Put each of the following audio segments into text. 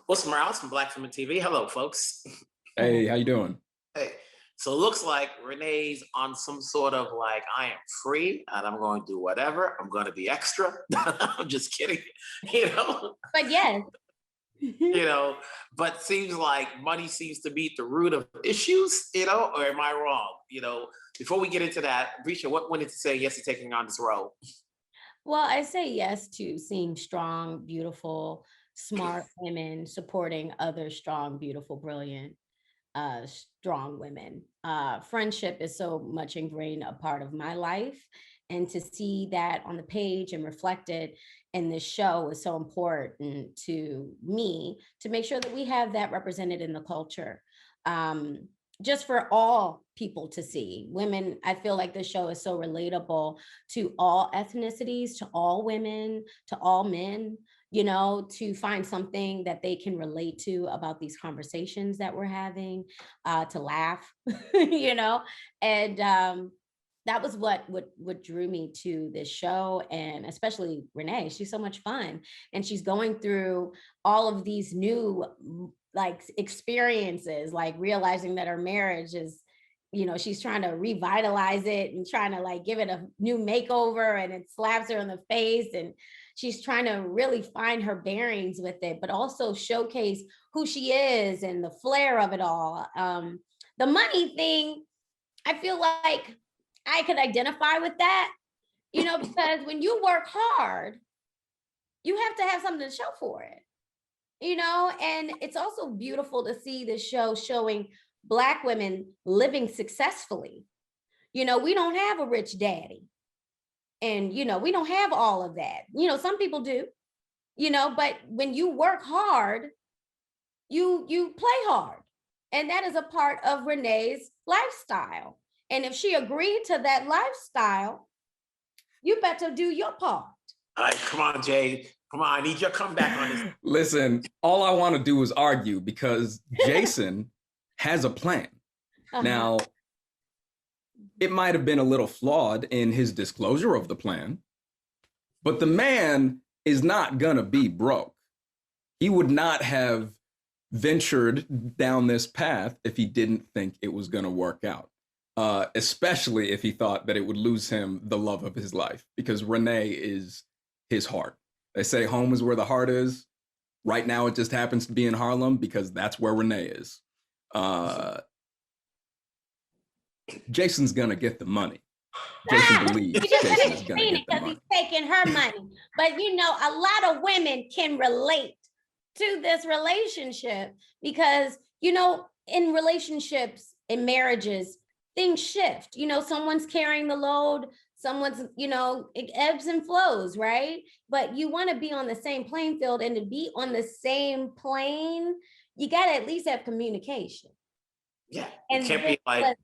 What's Morales from Black Film TV? Hello, folks. Hey, how you doing? Hey, so it looks like Renee's on some sort of like, I am free and I'm going to do whatever. I'm going to be extra. I'm just kidding, you know. But yes. You know, but seems like money seems to be the root of issues, you know, or am I wrong? You know, before we get into that, Bresha, what wanted to say yes to taking on this role? Well, I say yes to seeing strong, beautiful, smart women supporting other strong, beautiful, brilliant, strong women. Friendship is so much ingrained a part of my life. And to see that on the page and reflected in this show is so important to me to make sure that we have that represented in the culture. Just for all people to see. Women, I feel like this show is so relatable to all ethnicities, to all women, to all men, you know, to find something that they can relate to about these conversations that we're having, to laugh, you know, and that was what drew me to this show, and especially Renee. She's so much fun, and she's going through all of these new like experiences, like realizing that her marriage is, you know, she's trying to revitalize it and trying to like give it a new makeover, and it slaps her in the face, and she's trying to really find her bearings with it, but also showcase who she is and the flair of it all. The money thing, I feel like I could identify with that, you know, because when you work hard, you have to have something to show for it, you know, and it's also beautiful to see the show showing Black women living successfully. You know, we don't have a rich daddy, and, you know, we don't have all of that. You know, some people do, you know, but when you work hard, you play hard. And that is a part of Renee's lifestyle. And if she agreed to that lifestyle, you better do your part. All right, come on, Jay. Come on, I need your comeback on this. Listen, all I want to do is argue because Jason has a plan. Now, it might have been a little flawed in his disclosure of the plan, but the man is not gonna be broke. He would not have ventured down this path if he didn't think it was gonna work out. Especially if he thought that it would lose him the love of his life, because Renee is his heart. They say home is where the heart is. Right now, it just happens to be in Harlem because that's where Renee is. Jason's gonna get the money. Jason believes Jason is gonna get the money. He's taking her money. But you know, a lot of women can relate to this relationship because, you know, in relationships, in marriages, things shift. You know, someone's carrying the load, someone's, you know, it ebbs and flows, right? But you want to be on the same playing field, and to be on the same plane, you got to at least have communication. Yeah, and it can't be like,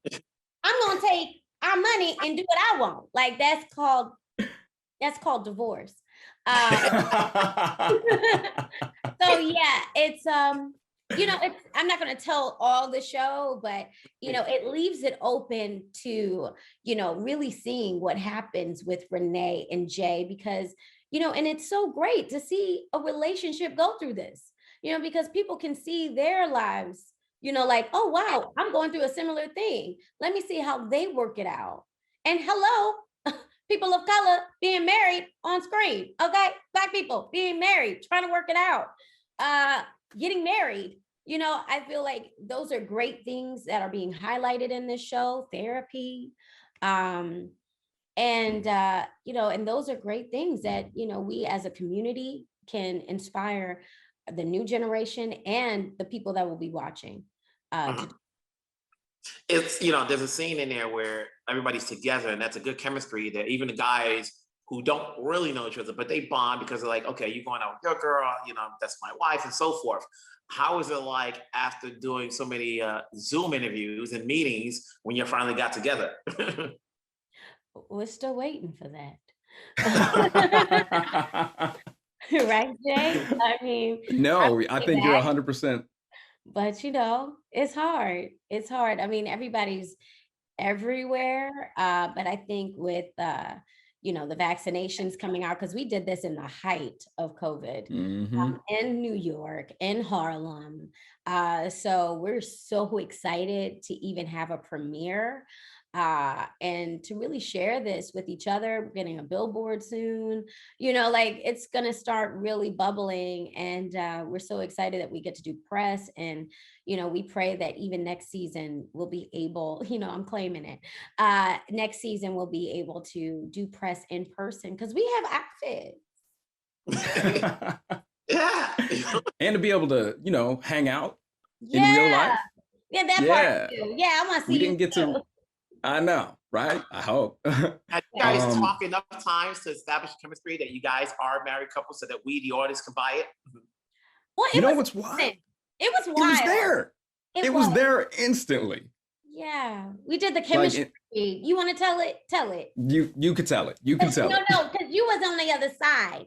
I'm going to take our money and do what I want. Like that's called divorce. So yeah, it's you know, I'm not going to tell all the show, but, you know, it leaves it open to, you know, really seeing what happens with Renee and Jay, because, you know, and it's so great to see a relationship go through this, you know, because people can see their lives, you know, like, oh, wow, I'm going through a similar thing. Let me see how they work it out. And hello, people of color being married on screen. Okay. Black people being married, trying to work it out, getting married. You know, I feel like those are great things that are being highlighted in this show, therapy. You know, and those are great things that, you know, we as a community can inspire the new generation and the people that will be watching. it's, you know, there's a scene in there where everybody's together, and that's a good chemistry that even the guys who don't really know each other, but they bond because they're like, okay, you're going out with your girl, you know, that's my wife, and so forth. How is it like after doing so many Zoom interviews and meetings when you finally got together? We're still waiting for that. Right, Jay? I mean, no, I think you're 100%. But, you know, it's hard. It's hard. I mean, everybody's everywhere. But I think with, you know, the vaccinations coming out, because we did this in the height of COVID in New York, in Harlem. So we're so excited to even have a premiere and to really share this with each other. We're getting a billboard soon, you know, like it's going to start really bubbling. And we're so excited that we get to do press. And, you know, we pray that even next season we'll be able, you know, I'm claiming it. Next season we'll be able to do press in person because we have outfits. Yeah. And to be able to, you know, hang out in real life. Yeah, that part too. Yeah, I want to see we didn't get to. I know, right? I hope. Have you guys talked enough times to establish chemistry that you guys are a married couple so that we, the audience, can buy it? Well, you know what's wild? It was wild. It was there. It was there instantly. Yeah, we did the chemistry. You want to tell it? Tell it. You could tell it. You can tell it. No, because you was on the other side.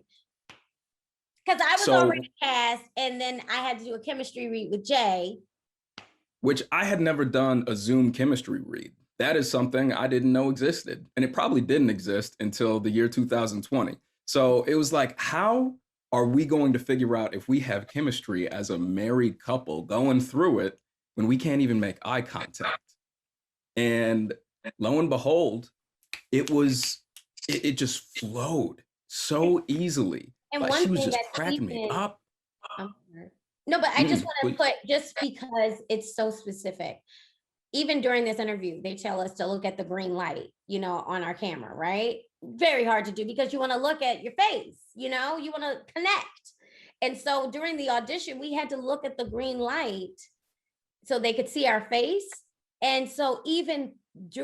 Because I was already cast, and then I had to do a chemistry read with Jay. Which I had never done a Zoom chemistry read. That is something I didn't know existed. And it probably didn't exist until the year 2020. So it was like, how are we going to figure out if we have chemistry as a married couple going through it when we can't even make eye contact? And lo and behold, it just flowed so easily. And like one she was thing just that cracking me up. No, but I just want to put, just because it's so specific, even during this interview, they tell us to look at the green light, you know, on our camera, right? Very hard to do because you want to look at your face, you know, you want to connect. And so during the audition, we had to look at the green light so they could see our face. And so even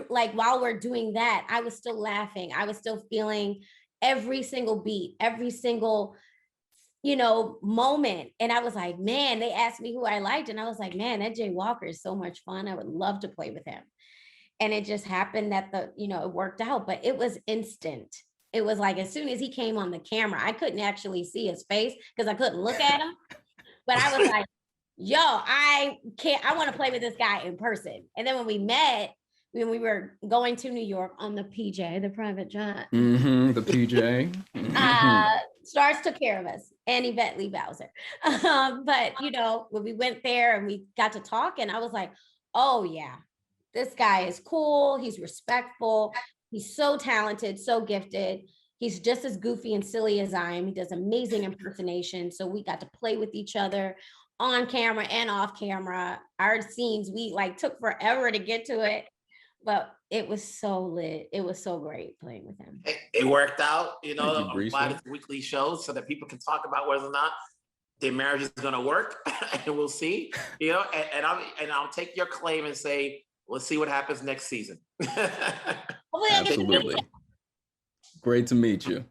like while we're doing that, I was still laughing. I was still feeling every single beat, every single, you know, moment. And I was like, man, they asked me who I liked. And I was like, man, that Jay Walker is so much fun. I would love to play with him. And it just happened that it worked out, but it was instant. It was like, as soon as he came on the camera, I couldn't actually see his face because I couldn't look at him. But I was like, yo, I want to play with this guy in person. And then when we met, when we were going to New York on the PJ, the private jet. The PJ. Starz took care of us, and Yvette Lee Bowser. But, you know, when we went there and we got to talk, and I was like, oh, yeah, this guy is cool. He's respectful. He's so talented, so gifted. He's just as goofy and silly as I am. He does amazing impersonation. So we got to play with each other on camera and off camera. Our scenes, we like took forever to get to it. But it was so lit. It was so great playing with him. It worked out, you know, I'm glad it's weekly shows so that people can talk about whether or not their marriage is going to work. And we'll see, you know, and I'll take your claim and say, let's see what happens next season. Absolutely. Great to meet you.